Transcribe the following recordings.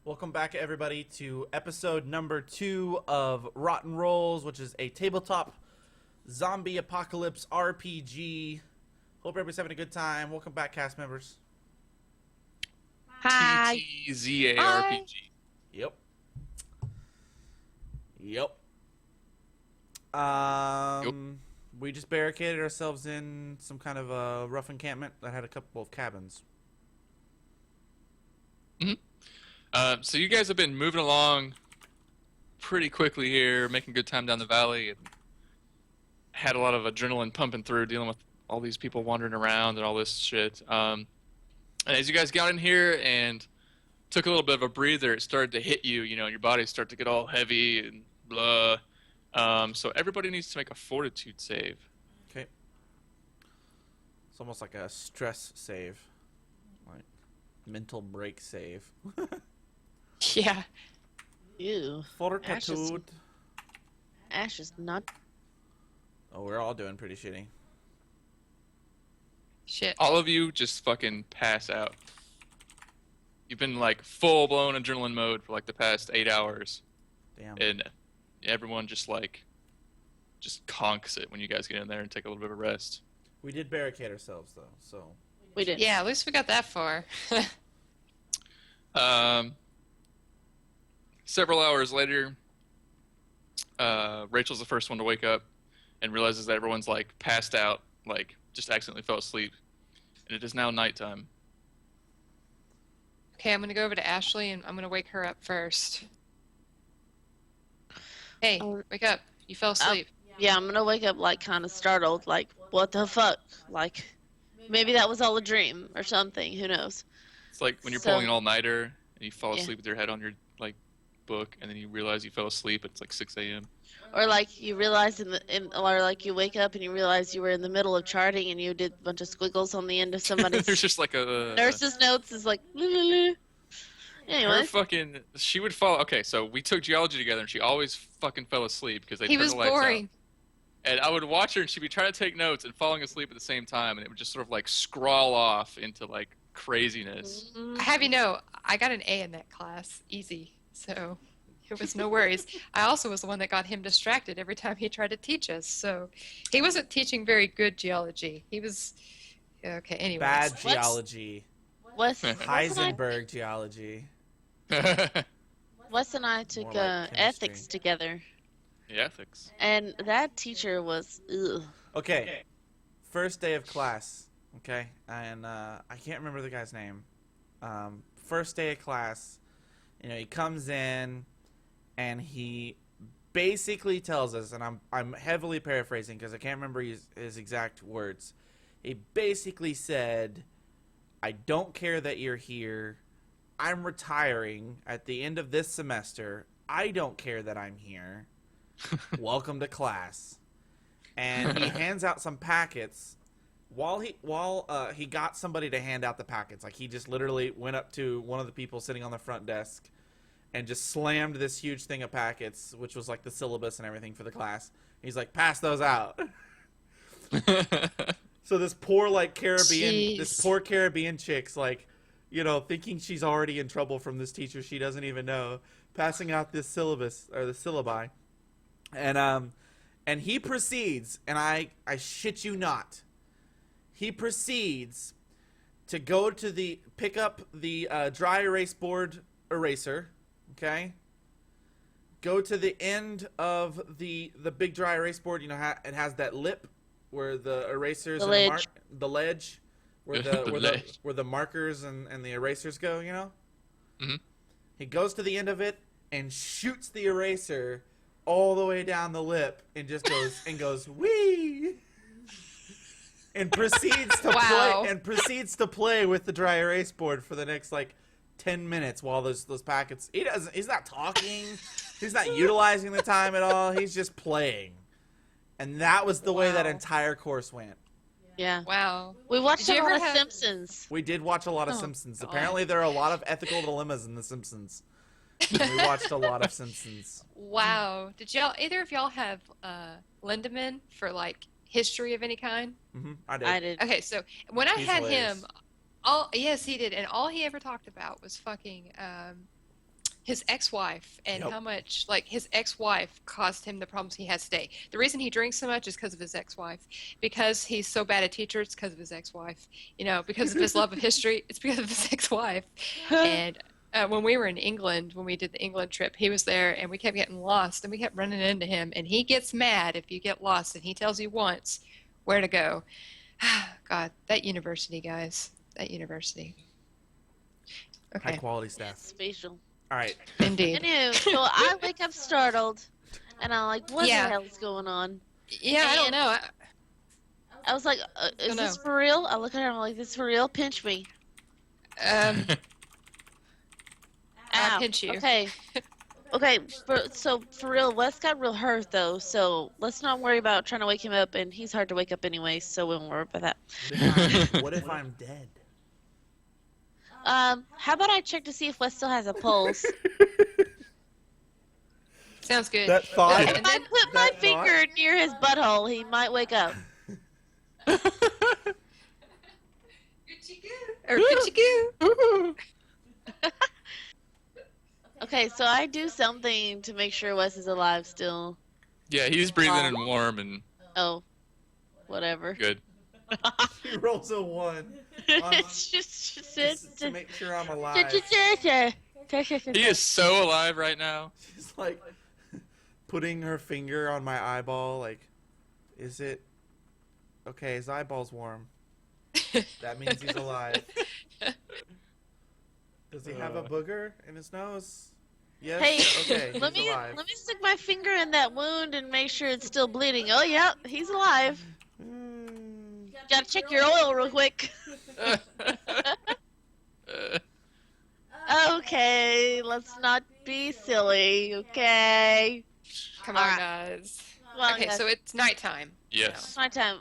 Welcome back, everybody, to episode number 2 of Rotten Rolls, which is a tabletop zombie apocalypse RPG. Hope everybody's having a good time. Welcome back, cast members. Hi. TTZARPG. Yep. Yep. We just barricaded ourselves in some kind of a rough encampment that had a couple of cabins. So you guys have been moving along pretty quickly here, making good time down the valley, and had a lot of adrenaline pumping through, dealing with all these people wandering around and all this shit. And as you guys got in here and took a little bit of a breather, it started to hit you, and your bodies start to get all heavy and blah. So everybody needs to make a fortitude save. Okay. It's almost like a stress save. Like mental break save. Yeah. Ew. Fortitude. Ash is not. Oh, we're all doing pretty shitty. Shit. All of you just fucking pass out. You've been like full-blown adrenaline mode for like the past 8 hours. Damn. And everyone just conks it when you guys get in there and take a little bit of a rest. We did barricade ourselves, though, so... We did. Yeah, at least we got that far. Several hours later, Rachel's the first one to wake up and realizes that everyone's like passed out, like just accidentally fell asleep. And it is now nighttime. Okay, I'm gonna go over to Ashley and I'm gonna wake her up first. Hey, wake up. You fell asleep. Yeah, I'm gonna wake up like kind of startled, like, what the fuck? Like, maybe that was all a dream or something. Who knows? It's like when you're pulling an all-nighter and you fall asleep with your head on your like book, and then you realize you fell asleep. It's like 6 a.m. Or like you realize or like you wake up and you realize you were in the middle of charting and you did a bunch of squiggles on the end of somebody's. There's just like a nurse's notes is like. Anyway. She would fall. Okay, so we took geology together, and she always fucking fell asleep because they He turned was the lights boring. out. And I would watch her, and she'd be trying to take notes and falling asleep at the same time, and it would just sort of like scrawl off into like craziness. I have you know, I got an A in that class. Easy. So it was no worries. I also was the one that got him distracted every time he tried to teach us. So he wasn't teaching very good geology. He was... Okay, anyways. Bad geology. Heisenberg geology. Wes and I took Like ethics together. The ethics. And that teacher was ugh. Okay. First day of class. Okay. And I can't remember the guy's name. First day of class, he comes in and he basically tells us, and I'm heavily paraphrasing because I can't remember his exact words. He basically said, "I don't care that you're here. I'm retiring at the end of this semester. I don't care that I'm here. Welcome to class." And he hands out some packets. While he got somebody to hand out the packets, like he just literally went up to one of the people sitting on the front desk and just slammed this huge thing of packets, which was like the syllabus and everything for the class. He's like, "Pass those out." So this poor Caribbean chick's like, thinking she's already in trouble from this teacher she doesn't even know, passing out this syllabus or the syllabi. And he proceeds, and I shit you not, he proceeds to go to pick up the dry erase board eraser, okay? Go to the end of the big dry erase board, it has that lip where the erasers The and ledge. the ledge where where the markers and the erasers go, Mhm. He goes to the end of it and shoots the eraser all the way down the lip and just goes wee, and proceeds to play with the dry erase board for the next 10 minutes while those packets. He's not talking. He's not utilizing the time at all. He's just playing. And that was the way that entire course went. Yeah. Wow. We watched Did a you lot ever of have- Simpsons. We did watch a lot of Simpsons. God. Apparently there are a lot of ethical dilemmas in the Simpsons. We watched a lot of Simpsons. Wow. Did either of y'all have Lindemann for history of any kind? I did. I did. Okay, so when I He's had hilarious. him, yes, he did, and all he ever talked about was fucking his ex-wife and Yep. how much like his ex-wife caused him the problems he has today. The reason he drinks so much is because of his ex-wife. Because he's so bad at teacher, it's because of his ex-wife. You know, because of his love of history, it's because of his ex-wife. And when we were in England, when we did the England trip, he was there and we kept getting lost and we kept running into him. And he gets mad if you get lost and he tells you once where to go. God, that university, guys. That university. High Okay. quality staff. Spatial. All right. Indeed. Anywho, so I wake up startled, and I'm like, what Yeah. the hell is going on? Yeah, I don't And- know. I was like, is Don't this know. for real? I look at her, I'm like, this is for real? Pinch me. I'll Ow. pinch you. Okay. Okay, so for real, Wes got real hurt, though, so let's not worry about trying to wake him up, and he's hard to wake up anyway, so we won't worry about that. What if I'm dead? How about I check to see if Wes still has a pulse? Sounds good. That thought. If I put my that finger near his butthole, he might wake up. Or Gucci-goo. Okay, so I do something to make sure Wes is alive still. Yeah, he's breathing and warm and Oh, whatever. good. He rolls a 1. It's just To make sure I'm alive. He is so alive right now. She's like putting her finger on my eyeball. Like, is it okay? His eyeball's warm. That means he's alive. Does he have a booger in his nose? Yes. Hey, Okay. let he's me alive. stick my finger in that wound and make sure it's still bleeding. Oh, yep, he's alive. Gotta check your oil real quick. Okay, let's not be silly, okay? Come on, Alright. guys. Well, Okay, guys, so it's nighttime. Yes. it's my time.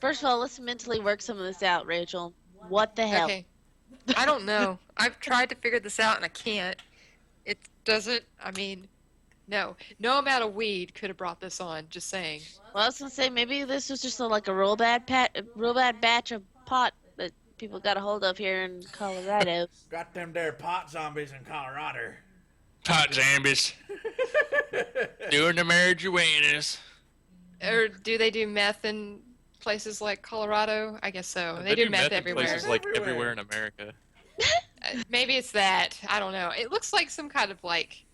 First of all, let's mentally work some of this out, Rachel. What the hell? Okay. I don't know. I've tried to figure this out and I can't. It doesn't, I mean, no. No amount of weed could have brought this on, just saying. Well, I was gonna say maybe this was just like a real bad batch of pot that people got a hold of here in Colorado. Got them there pot zombies in Colorado. Pot zombies. Doing the marijuanas. Or do they do meth in places like Colorado? I guess so. They do meth in everywhere. places like Everywhere. everywhere in America. Maybe it's that. I don't know. It looks like some kind of like,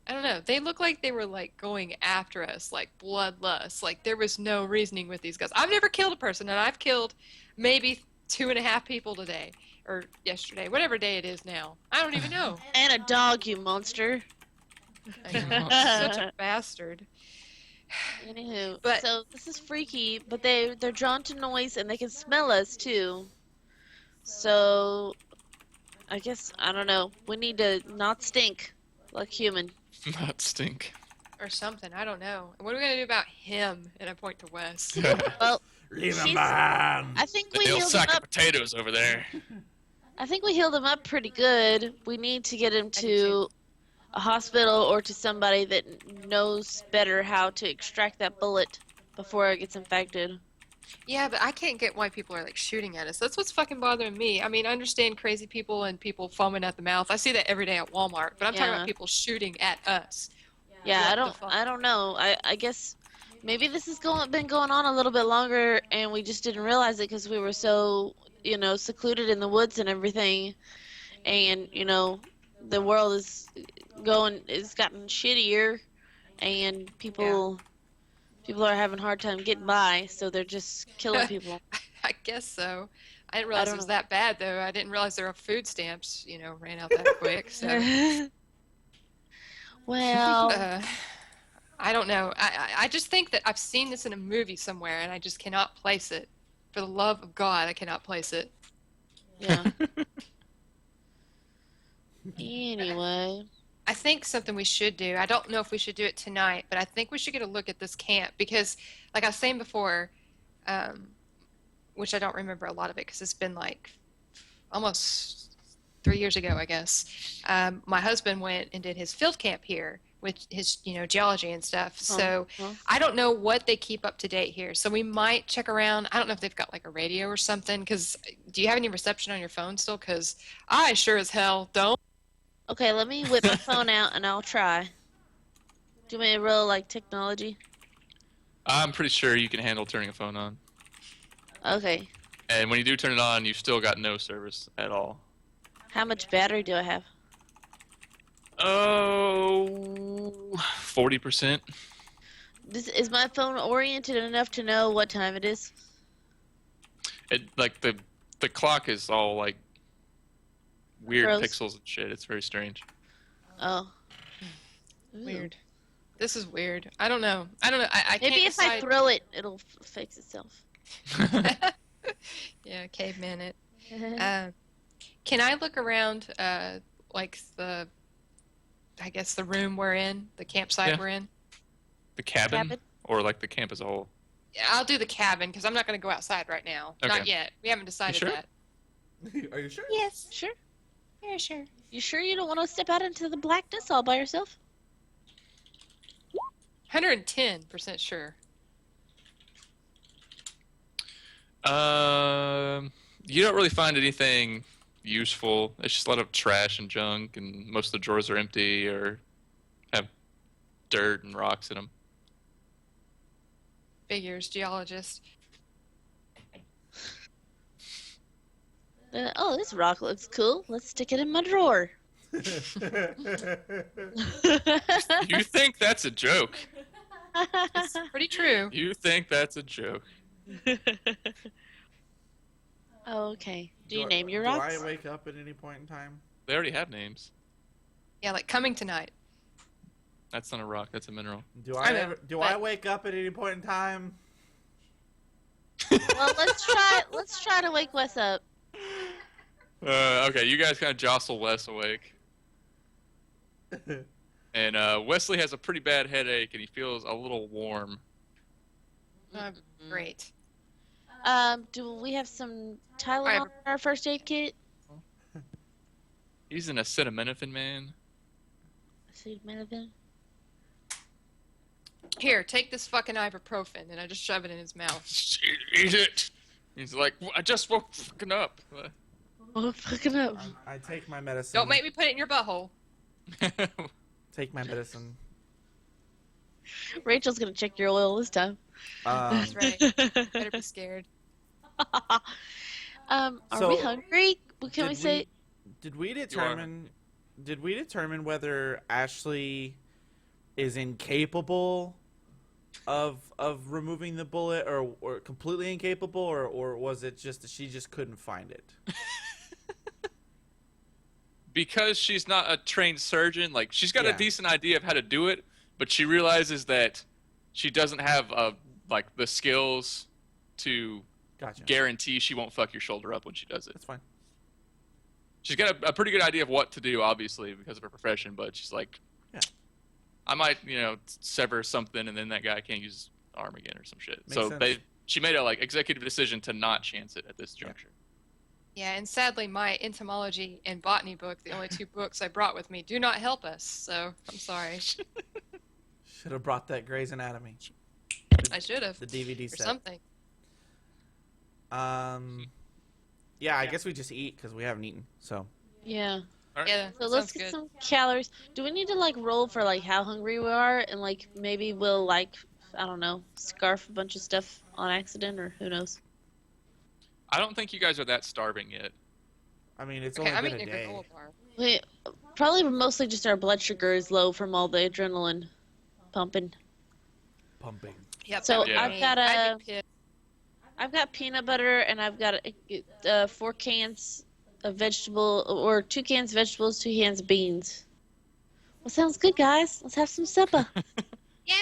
I don't know. They look like they were like going after us, like bloodlust. Like there was no reasoning with these guys. I've never killed a person, and I've killed maybe 2.5 people today or yesterday, whatever day it is now. I don't even know. And a dog, you monster. I know. Such a bastard. Anywho, But- so this is freaky, but they're drawn to noise and they can smell us too. So, I guess I don't know. We need to not stink like human. Not stink. Or something. I don't know. What are we gonna do about him? And I point to Wes. Well, Leave him She's- behind. I think The we old healed him sack of up. potatoes over there. I think we healed him up pretty good. We need to get him do to a hospital or to somebody that knows better how to extract that bullet before it gets infected. Yeah, but I can't get why people are like shooting at us. That's what's fucking bothering me. I mean, I understand crazy people and people foaming at the mouth. I see that every day at Walmart, but I'm talking Yeah. about people shooting at us. Yeah, What the fuck? I don't know. I guess maybe this has been going on a little bit longer and we just didn't realize it because we were so, secluded in the woods and everything. And, the world is it's gotten shittier and people are having a hard time getting by, so they're just killing people. I guess so. I didn't realize don't it was know. that bad, though. I didn't realize their food stamps, ran out that quick. So, Well, I don't know. I just think that I've seen this in a movie somewhere, and I just cannot place it. For the love of God, I cannot place it. yeah. Anyway, I think something we should do, I don't know if we should do it tonight, but I think we should get a look at this camp because, like I was saying before, which I don't remember a lot of it because it's been like almost 3 years ago, I guess. My husband went and did his field camp here with his, geology and stuff. So I don't know what they keep up to date here. So we might check around. I don't know if they've got like a radio or something because do you have any reception on your phone still? Because I sure as hell don't. Okay, let me whip my phone out and I'll try. Do me a real like technology. I'm pretty sure you can handle turning a phone on. Okay. And when you do turn it on, you've still got no service at all. How much battery do I have? Oh, 40%. Is my phone oriented enough to know what time it is? It like the clock is all like weird Gross. pixels and shit. It's very strange. Oh. Ooh. Weird. This is weird. I don't know. I can't Maybe if I decide. throw it, it'll fix itself. Yeah, caveman it. Can I look around, like I guess the room we're in, the campsite Yeah. we're in? The cabin, Cabin? or like the camp as a whole. Yeah, I'll do the cabin because I'm not going to go outside right now. Okay. Not yet. We haven't decided sure? that. Are you sure? Yes. Sure. Yeah, sure. You sure you don't want to step out into the blackness all by yourself? 110% sure. You don't really find anything useful. It's just a lot of trash and junk, and most of the drawers are empty or have dirt and rocks in them. Figures, geologist. Oh, this rock looks cool. Let's stick it in my drawer. You think that's a joke? It's pretty true. You think that's a joke? Okay. Do you I- name your Do rocks? I wake up at any point in time? They already have names. Yeah, like coming tonight. That's not a rock. That's a mineral. Do I I know, ever, do but- I wake up at any point in time? Well, let's try to wake Wes up. Okay, you guys kind of jostle Wes awake. And Wesley has a pretty bad headache, and he feels a little warm. Great. Do we have some Tylenol in our first aid kit? He's an acetaminophen man. Acetaminophen. Here, take this fucking ibuprofen, and I just shove it in his mouth. Eat it. He's like, I just woke fucking up. Oh, fucking up. I take my medicine. Don't make me put it in your butthole. Take my medicine. Rachel's gonna check your oil this time. That's right. Better be scared. Are So, we hungry? Can we say? Did we determine whether Ashley is incapable of removing the bullet, or completely incapable, or was it just that she just couldn't find it? Because she's not a trained surgeon, like she's got Yeah. a decent idea of how to do it, but she realizes that she doesn't have like the skills to Gotcha. guarantee she won't fuck your shoulder up when she does it. That's fine. She's got a pretty good idea of what to do, obviously, because of her profession, but she's like, Yeah. I might, sever something, and then that guy can't use his arm again or some shit. Makes So sense. she made a executive decision to not chance it at this juncture. Yeah, and sadly, my entomology and botany book, the only two books I brought with me, do not help us. So I'm sorry. Should have brought that Grey's Anatomy. I should have. The DVD Or set. something. Yeah, I guess we just eat because we haven't eaten. So Yeah. All right. Yeah, So that let's sounds get good. some calories. Do we need to roll for how hungry we are, and maybe we'll I don't know, scarf a bunch of stuff on accident, or who knows? I don't think you guys are that starving yet. I mean, it's Okay, only I'm been a eating a day. granola bar. We probably mostly just our blood sugar is low from all the adrenaline pumping. Pumping. Yep, So that would be I've me. got I'd be pissed. I've got peanut butter, and I've got 4 cans of vegetable, or 2 cans of vegetables, 2 cans of beans. Well, sounds good, guys. Let's have some supper. Yay!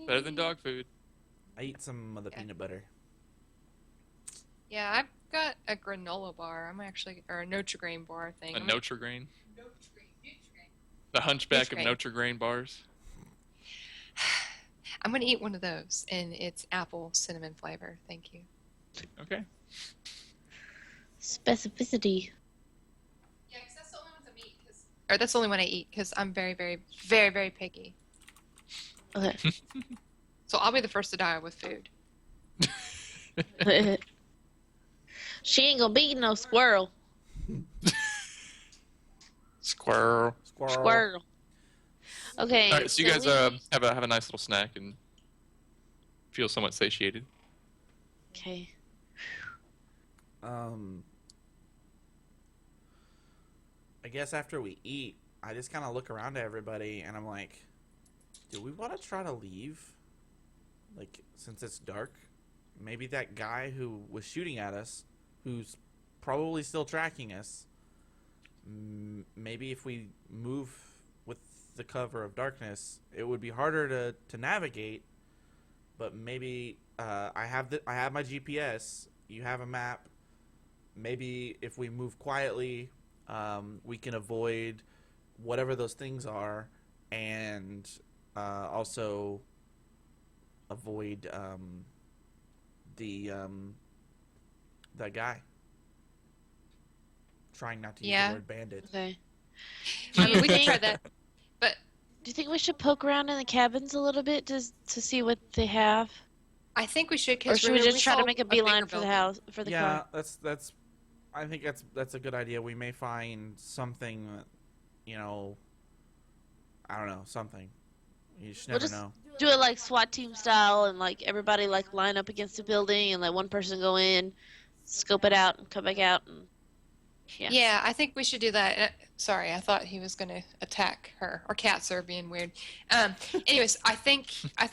Better than dog food. I eat some of the peanut butter. Yeah, I've got a granola bar. Or a Nutri-Grain bar, I think. A I'm Nutri-Grain. The Hunchback of Nutri-Grain. Nutri-Grain bars. I'm gonna eat one of those, and it's apple cinnamon flavor. Thank you. Okay. Specificity. Yeah, because that's the only one I eat. Or that's the only one I eat because I'm very, very, very, very picky. Okay. So I'll be the first to die with food. She ain't gonna beat no squirrel. Squirrel. Squirrel. Okay. All right, so you guys we- have a nice little snack and feel somewhat satiated. Okay. I guess after we eat, I just kind of look around at everybody and I'm like, do we want to try to leave? Like, since it's dark? Maybe that guy who was shooting at us, who's probably still tracking us, maybe if we move with the cover of darkness, it would be harder to navigate, but maybe I have my GPS, you have a map. Maybe if we move quietly, we can avoid whatever those things are, and also avoid that guy. Trying not to use the word bandit. Okay. I mean, we can try that. But Do you think we should poke around in the cabins a little bit to see what they have? I think we should. Or should we just try to make a beeline for the building. house, for the Yeah, car? that's. I think that's a good idea. We may find something, I don't know, something. You just never know. Do it like SWAT team style, and like everybody like line up against a building, and let one person go in, scope it out, and come back out. And Yeah, I think we should do that. Sorry, I thought he was going to attack her. Or cats are being weird. Anyways, I think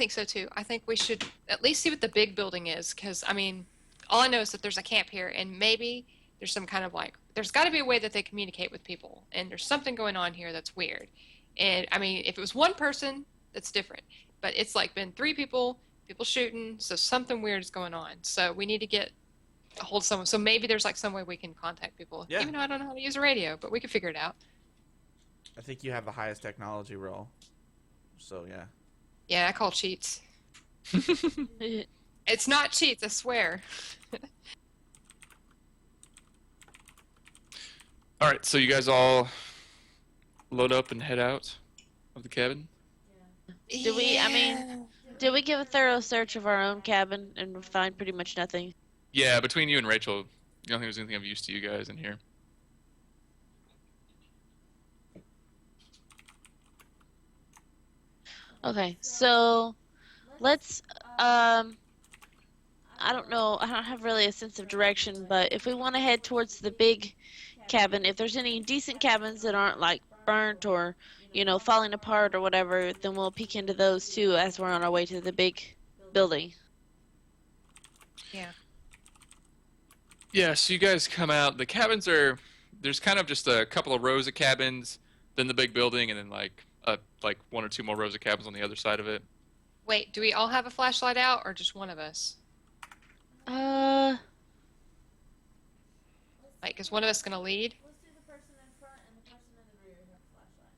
so too. I think we should at least see what the big building is, because I mean, all I know is that there's a camp here, and maybe there's some kind of there's got to be a way that they communicate with people, and there's something going on here that's weird. And I mean, if it was one person, that's different. But it's been 3 people shooting, so something weird is going on. So we need to get a hold of someone. So maybe there's some way we can contact people. Yeah. Even though I don't know how to use a radio, but we can figure it out. I think you have the highest technology roll. So yeah. Yeah, I call cheats. It's not cheats, I swear. All right, so you guys all load up and head out of the cabin. Did we? I mean, did we give a thorough search of our own cabin and find pretty much nothing? Yeah, between you and Rachel, I don't think there's anything of use to you guys in here. Okay, so let's I don't know, I don't have really a sense of direction, but if we want to head towards the big cabin, if there's any decent cabins that aren't burnt or falling apart or whatever, then we'll peek into those too as we're on our way to the big building. Yeah. Yeah, so you guys come out. The cabins there's kind of just a couple of rows of cabins, then the big building, and then like 1 or 2 more rows of cabins on the other side of it. Wait, do we all have a flashlight out, or just one of us? Is one of us gonna lead? Let's do the person in front and the person in the rear have a flashlight.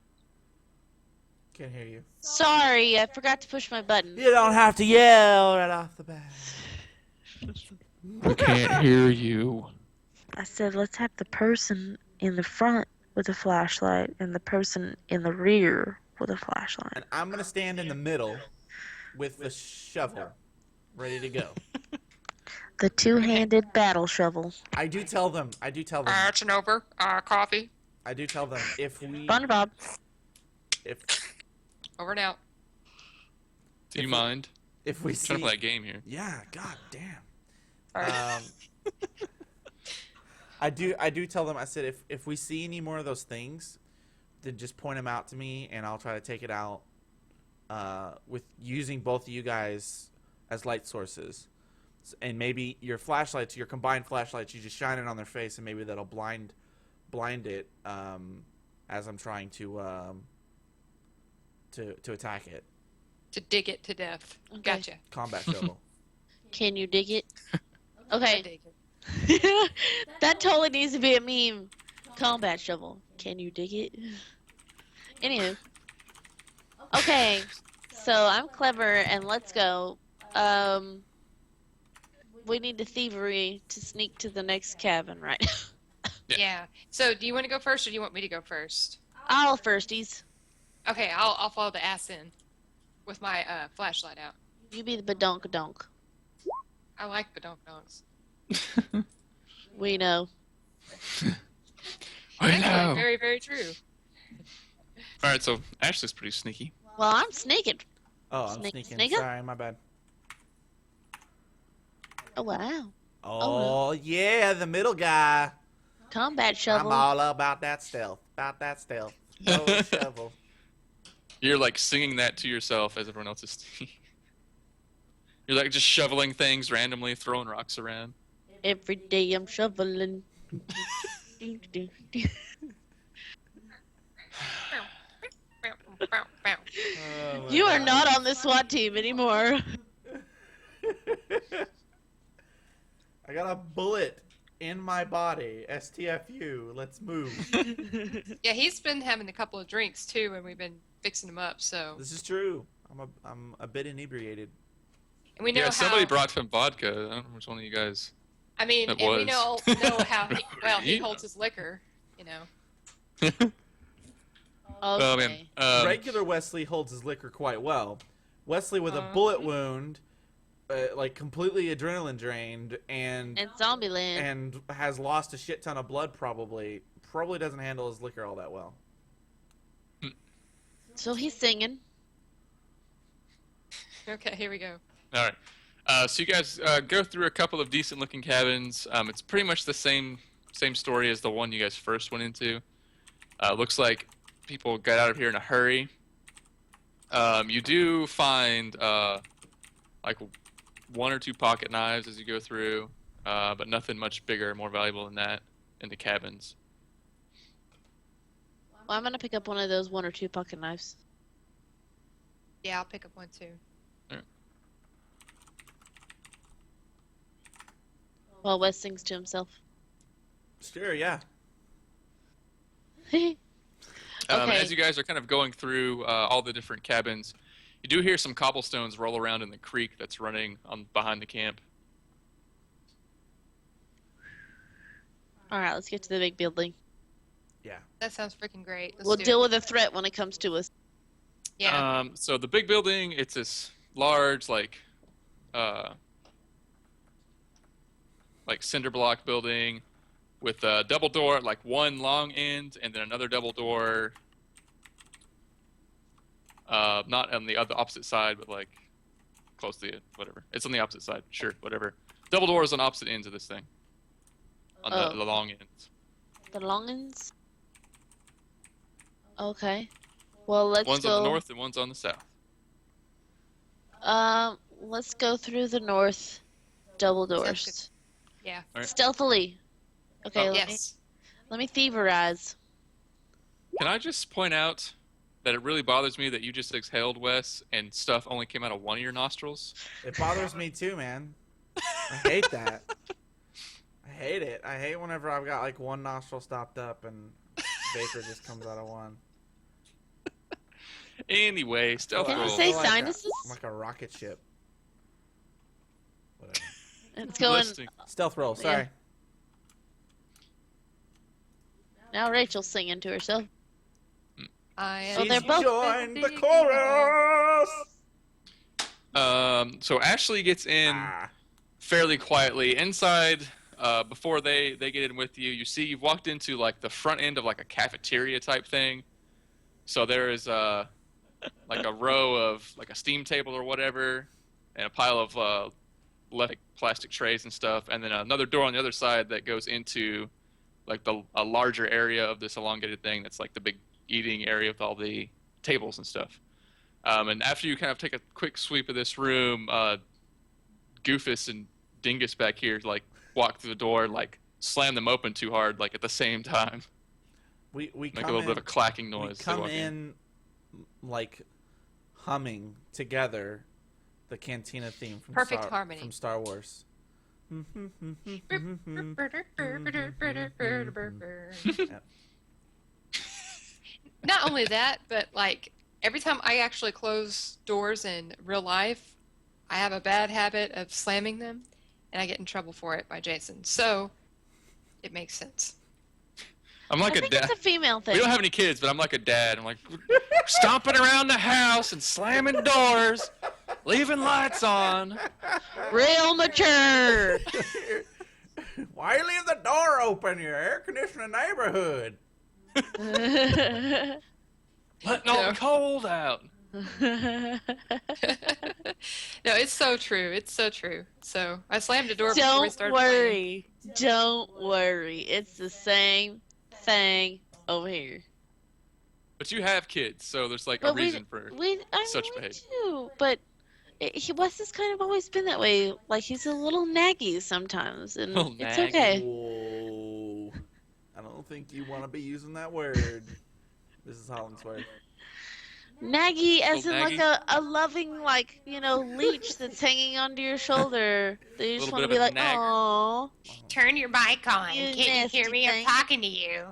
Can't hear you. Sorry, I forgot to push my button. You don't have to yell right off the bat. We can't hear you. I said let's have the person in the front with a flashlight and the person in the rear with a flashlight. And I'm gonna stand in the middle with the shovel, ready to go. The two-handed battle shovel. I do tell them. Action over. Coffee. I do tell them if we. SpongeBob. If Over and out. Do you mind? if we I'm see. trying to play a game here. Yeah. God damn. Sorry. I do tell them. I said if we see any more of those things, then just point them out to me, and I'll try to take it out. With using both of you guys as light sources, and maybe your flashlights, your combined flashlights, you just shine it on their face, and maybe that'll blind it as I'm trying to attack it. To dig it to death. Okay. Gotcha. Combat shovel. Can you dig it? I Okay. dig it. That totally needs to be a meme. Combat shovel. Can you dig it? Anywho. Okay. So I'm clever and let's go. We need the thievery to sneak to the next cabin, right? Yeah. So, do you want to go first, or do you want me to go first? I'll firsties. Okay, I'll follow the ass in with my flashlight out. You be the badonk-a-donk. I like badonk-donks. We know. I Actually, know. very, very true. All right, so Ashley's pretty sneaky. Well, I'm sneaking. Oh, I'm Snake- sneaking. sneaker? Sorry, my bad. Oh wow. Oh, yeah, the middle guy. Combat shovel. I'm all about that stealth. About that stealth. No shovel. You're like singing that to yourself as everyone else is singing. You're like just shoveling things randomly, throwing rocks around. Every day I'm shoveling. Oh, my You are God. not on the SWAT team anymore. I got a bullet in my body. STFU. Let's move. Yeah, he's been having a couple of drinks too, and we've been fixing him up. So, This is true. I'm a bit inebriated. and we know Yeah, how. somebody brought him vodka. I don't know which one of you guys. I mean, It and we was. know how. He Yeah. holds his liquor. You know. Oh man. Okay. Regular Wesley holds his liquor quite well. Wesley with a bullet wound, like completely adrenaline drained, and And Zombieland. and has lost a shit ton of blood. Probably doesn't handle his liquor all that well. So he's singing. Okay, here we go. All right. So you guys go through a couple of decent-looking cabins. It's pretty much the same story as the one you guys first went into. Looks like people got out of here in a hurry. You do find like one or two pocket knives as you go through, but nothing much bigger, more valuable than that in the cabins. Well, I'm gonna pick up one of those 1 or 2 pocket knives. Yeah, I'll pick up one too. While Wes sings to himself. Sure, yeah. Okay. As you guys are kind of going through all the different cabins, you do hear some cobblestones roll around in the creek that's running on behind the camp. All right, let's get to the big building. Yeah. That sounds freaking great. Let's We'll do deal it. with a threat when it comes to us. Yeah. So the big building, it's this large, like cinder block building with a double door, like one long end, and then another double door. Not on the opposite side, but like close to it, whatever. It's on the opposite side, sure, whatever. Double doors on opposite ends of this thing. On Oh. the long ends. The longins? Okay. Well, let's One's go. on the north and one's on the south. Let's go through the north double Sounds doors. Yeah. All right. Stealthily. Okay, Oh. Yes. let me thieverize. Can I just point out that it really bothers me that you just exhaled, Wes, and stuff only came out of one of your nostrils? It bothers me too, man. I hate that. I hate it. I hate whenever I've got like one nostril stopped up and vapor just comes out of one. Anyway, stealth Can you roll. say Like a- sinuses? like a rocket ship. Whatever. It's going. Listing. Stealth roll. Sorry. Now Rachel's singing to herself. I Oh, am. they're She's both- joined the chorus. So Ashley gets in Ah. fairly quietly. Inside, before they get in with you, you see you've walked into like the front end of like a cafeteria type thing. So there is like a row of like a steam table or whatever, and a pile of like plastic trays and stuff, and then another door on the other side that goes into like a larger area of this elongated thing that's like the big eating area with all the tables and stuff. And after you kind of take a quick sweep of this room, Goofus and Dingus back here like walk through the door, like slam them open too hard, like at the same time, We make come a little in, bit of a clacking we noise. as they come walk in like humming together the Cantina theme from Perfect harmony. from Star Wars. Not only that, but like every time I actually close doors in real life, I have a bad habit of slamming them, and I get in trouble for it by Jason. So it makes sense. I'm like I a think dad. it's a female thing. We don't have any kids, but I'm like a dad. I'm like stomping around the house and slamming doors, leaving lights on. Real mature. Why you leave the door open? You're air conditioning the neighborhood. Letting all the cold out. No, it's so true. It's so true. So I slammed the door before we Don't started playing. worry. Don't worry. It's the same thing over here. But you have kids, so there's like a But reason for such we behavior. do, but Wes has kind of always been that way. Like, he's a little naggy sometimes, and Little it's naggy. okay. Whoa. I don't think you want to be using that word. This is Hollingsworth. Naggy as in Little like a loving, like, leech that's hanging onto your shoulder. That you just Little want bit to of be a like, nagger. "Aww." Turn your mic on. You Can't you hear nasty me? I'm thing. talking to you.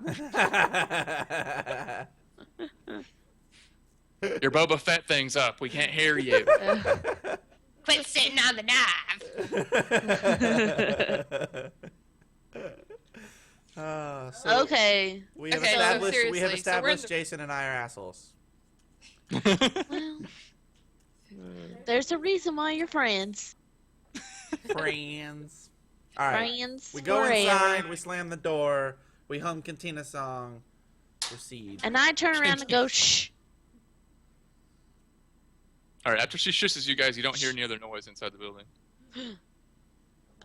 Your Boba Fett thing's up. We can't hear you. Quit sitting on the knob. So Okay. we have Okay, so established seriously, so we're in the- Jason and I are assholes. Well, there's a reason why you're friends. Friends. All right. Friends We go forever. inside. We slam the door. We hum Cantina's song. Proceed. And I turn around and go, shh. All right, after she shushes you guys, you don't hear any other noise inside the building.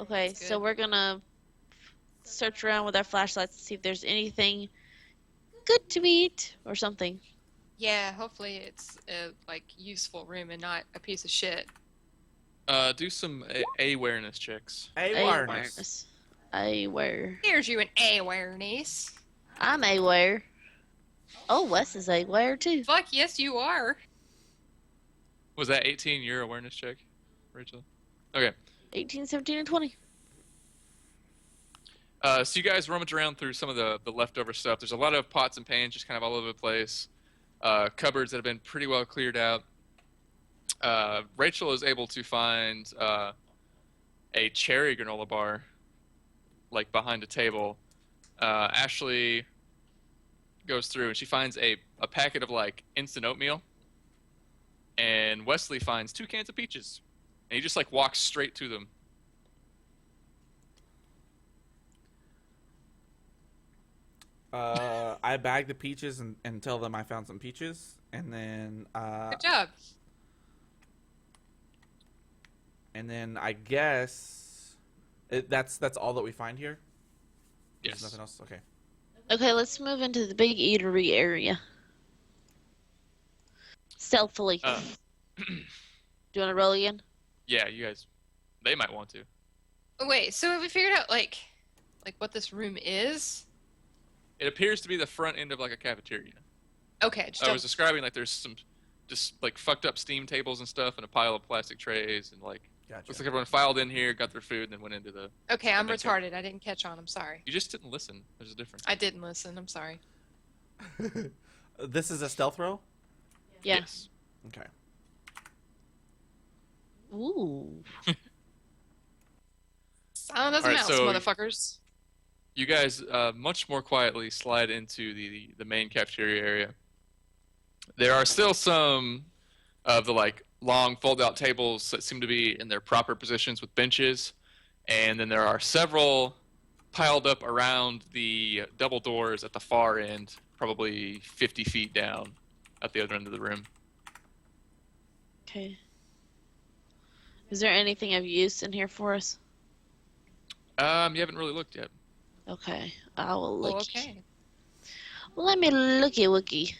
Okay, That's so good. we're gonna search around with our flashlights to see if there's anything good to eat or something. Yeah, hopefully it's a useful room and not a piece of shit. Do some awareness checks. Awareness. Aware. Here's you an awareness. I'm aware. Oh, Wes is aware too. Fuck yes, you are. Was that 18 your awareness check, Rachel? Okay. 18, 17, and 20. So you guys rummage around through some of the leftover stuff. There's a lot of pots and pans just kind of all over the place. Cupboards that have been pretty well cleared out. Rachel is able to find a cherry granola bar, like behind a table. Ashley goes through and she finds a packet of like instant oatmeal. And Wesley finds 2 cans of peaches. And he just like walks straight to them. I bag the peaches and tell them I found some peaches, and then Good job. I guess that's all that we find here. There's Yes. nothing else. Okay. Okay, let's move into the big eatery area. Stealthily. Do you want to roll again? Yeah, you guys, they might want to. Oh, wait, so have we figured out like what this room is? It appears to be the front end of like a cafeteria. Okay, just I was describing like there's some just like fucked up steam tables and stuff and a pile of plastic trays and like Gotcha. looks like everyone filed in here, got their food, and then went into the. okay. I'm Okay. retarded. I didn't catch on. I'm sorry. You just didn't listen. There's a difference. I didn't listen. I'm sorry. This is a stealth roll. Yeah. Yes. Okay. Ooh. Silent as a Alright, mouse, so- motherfuckers. You guys much more quietly slide into the main cafeteria area. There are still some of the like long fold-out tables that seem to be in their proper positions with benches, and then there are several piled up around the double doors at the far end, probably 50 feet down at the other end of the room. Okay. Is there anything of use in here for us? You haven't really looked yet. Okay, I will look. Oh, okay. Let me looky wookie.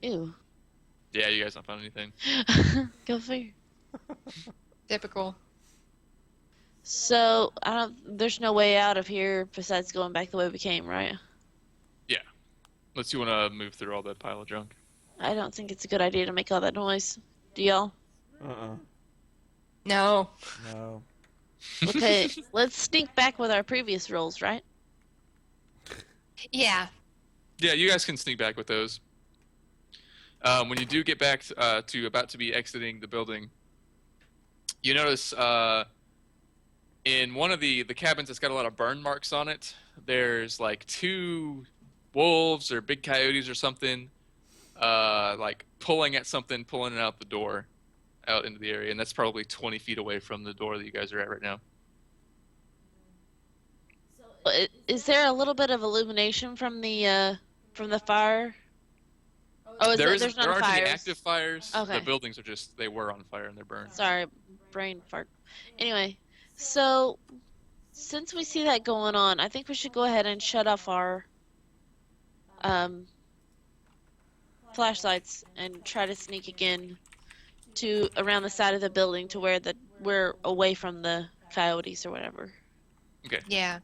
Ew. Yeah, you guys don't find anything. Go figure. Uh, Typical. So, there's no way out of here besides going back the way we came, right? Unless you want to move through all that pile of junk. I don't think it's a good idea to make all that noise. Do y'all? No. No. Okay, let's sneak back with our previous rolls, right? Yeah. Yeah, you guys can sneak back with those. When you do get back to about to be exiting the building, you notice in one of the cabins that's got a lot of burn marks on it, there's like 2 wolves or big coyotes or something, like pulling at something, pulling it out the door, out into the area, and that's probably 20 feet away from the door that you guys are at right now. is there a little bit of illumination from the fire? Oh, there's There no aren't any fires. active fires. Okay. The buildings are just, they were on fire and they're burned. Sorry, brain fart. Anyway, so since we see that going on, I think we should go ahead and shut off our flashlights and try to sneak again to around the side of the building to where we're away from the coyotes or whatever. Okay. Yeah.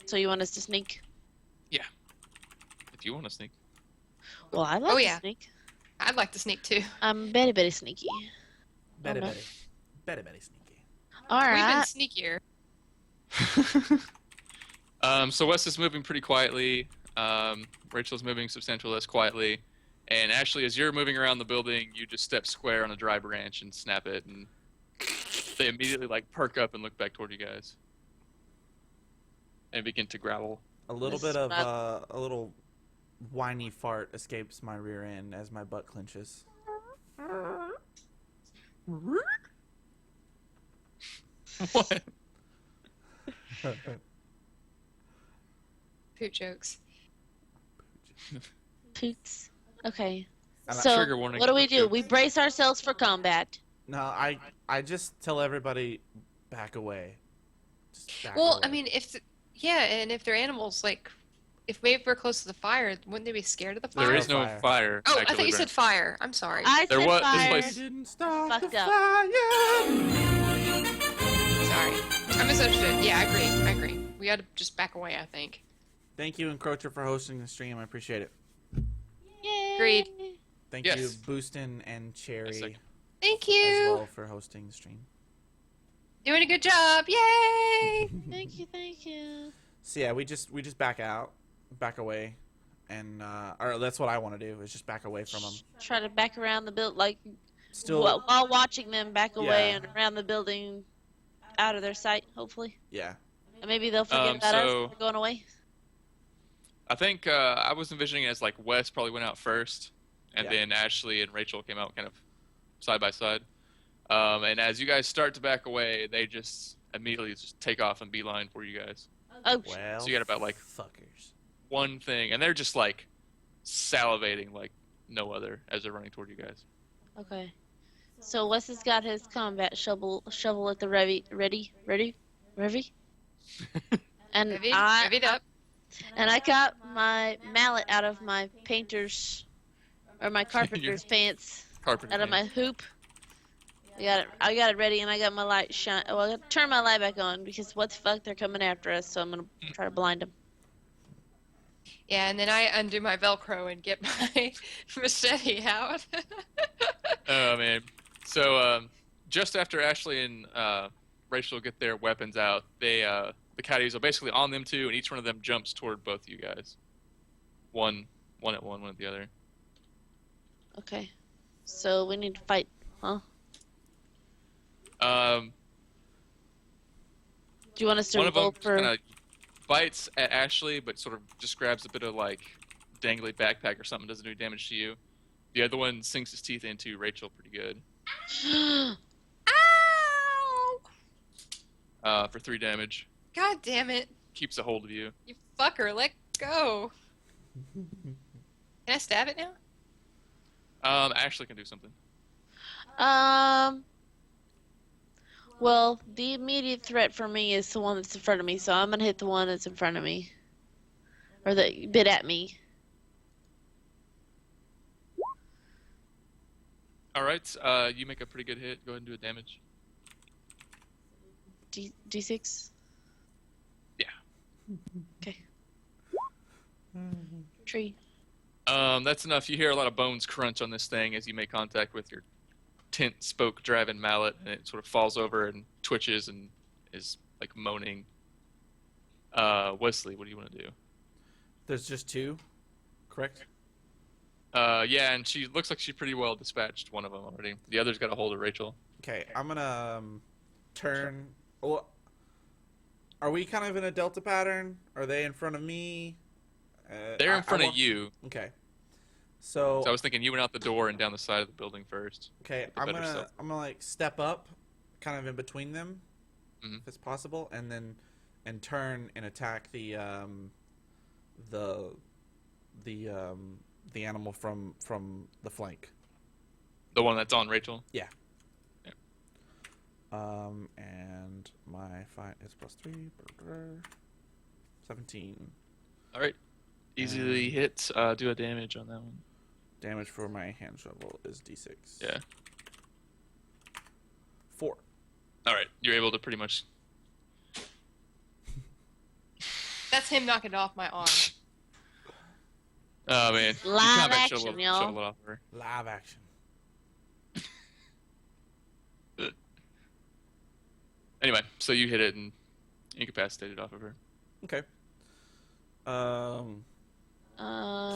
So you want us to sneak? If you want to sneak. Well, I like Oh, to yeah. sneak. I'd like to sneak too. I'm very sneaky. Betty, no. Betty. Betty, Betty, sneaky. All We've right. been sneakier. So Wes is moving pretty quietly. Rachel's moving substantially less quietly. And Ashley, as you're moving around the building, you just step square on a dry branch and snap it, and they immediately like perk up and look back toward you guys. And begin to growl. A little This bit is of a little whiny fart escapes my rear end as my butt clenches. What? Poop jokes. Poots. Okay. And I- So Trigger warning. what do we do? Jokes. We brace ourselves for combat. No, I just tell everybody back away. Just back Well, away. I mean, and if they're animals, like, if we're close to the fire, wouldn't they be scared of the fire? There is no Fire. fire. Oh, I actively thought you said burning. fire. I'm sorry. I There said was- this fire. place- I didn't start Fucked the up. fire. Sorry. I misunderstood. Yeah, I agree. We gotta just back away, I think. Thank you, Encroacher, for hosting the stream. I appreciate it. Yay. Agreed. Thank you, Yes. Boostin and Cherry, second. Thank as you. well, for hosting the stream. Doing a good job. Yay! Thank you, thank you. So yeah, we just back out, back away, and or that's what I want to do is just back away from them. Try to back around the build, like Still, while watching them back away Yeah. and around the building, out of their sight, hopefully. yeah. And maybe they'll forget about so- us. We're going away. I think I was envisioning it as like Wes probably went out first, and Yeah. then Ashley and Rachel came out kind of side by side. And as you guys start to back away, they just immediately just take off and beeline for you guys. Oh, Well, So you got about, like- fuckers. One thing, and they're just like salivating like no other as they're running toward you guys. okay. So Wes has got his combat shovel at the ready. And Ready? I Ready up. and I got my mallet out of my painter's or my carpenter's pants. Carpenter. Out of my hoop. I got it ready, and I got my light shine. Well, I gotta turn my light back on because what the fuck, they're coming after us. So I'm gonna try to blind them. Yeah, and then I undo my Velcro and get my machete out. Oh man. So just after Ashley and Rachel get their weapons out, they the coyotes are basically on them too, and each one of them jumps toward both of you guys. One at one at the other. Okay. So we need to fight, huh? Um, Do you want us to one of them roll for? kind of bites at Ashley, but sort of just grabs a bit of like dangly backpack or something, doesn't do damage to you. The other one sinks his teeth into Rachel pretty good Ow! for 3 damage. God damn it. Keeps a hold of you. You fucker, let go. Can I stab it now? Ashley can do something. Well, the immediate threat for me is the one that's in front of me, so I'm gonna hit the one that's in front of me, or that bit at me. All right, you make a pretty good hit. Go ahead and do a damage. D6. Yeah. Okay. Tree. That's enough. You hear a lot of bones crunch on this thing as you make contact with your tent spoke driving mallet, and it sort of falls over and twitches and is like moaning. Wesley, what do you want to do? There's just 2, correct? Yeah, and she looks like she pretty well dispatched one of them already. The other's got a hold of Rachel. Okay, I'm gonna turn. Well, are we kind of in a delta pattern? Are they in front of me? They're in front I of you. Okay. So, So I was thinking you went out the door and down the side of the building first. okay, the I'm better gonna stealth. like step up, kind of in between them, Mhm. if it's possible, and then and turn and attack the animal from the flank. The one that's on Rachel. Yeah. And my fight is +3. 17. All right. Easily hits. Do a damage on that one. Damage for my hand shovel is D6. Yeah. 4. All right. You're able to pretty much. That's him knocking it off my arm. Oh man. You Live combat action, shovel y'all. it off of her. Live action. Anyway, so you hit it and incapacitate it off of her. Okay. Can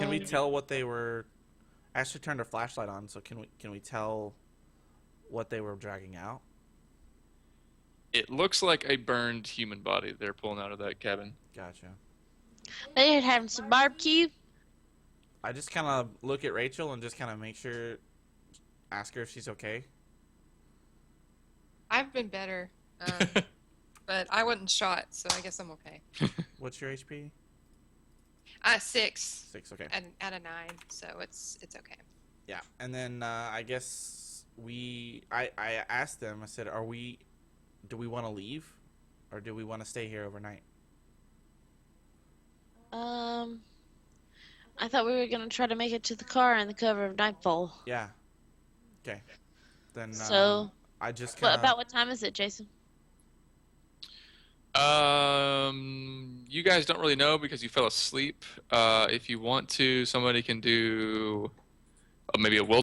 we tell what they were? Ashley turned her flashlight on, so can we tell what they were dragging out? It looks like a burned human body they're pulling out of that cabin. Gotcha. They had having some barbecue. I just kind of look at Rachel and just kind of make sure, ask her if she's okay. I've been better, but I wasn't shot, so I guess I'm okay. What's your HP? 6. 6. Okay. Out of 9, so it's okay. Yeah, and then I guess I asked them. I said, do we want to leave, or do we want to stay here overnight? I thought we were gonna try to make it to the car in the cover of nightfall. Yeah. Okay. Then So, I just what time is it, Jason? You guys don't really know because you fell asleep. If you want to, somebody can do maybe a will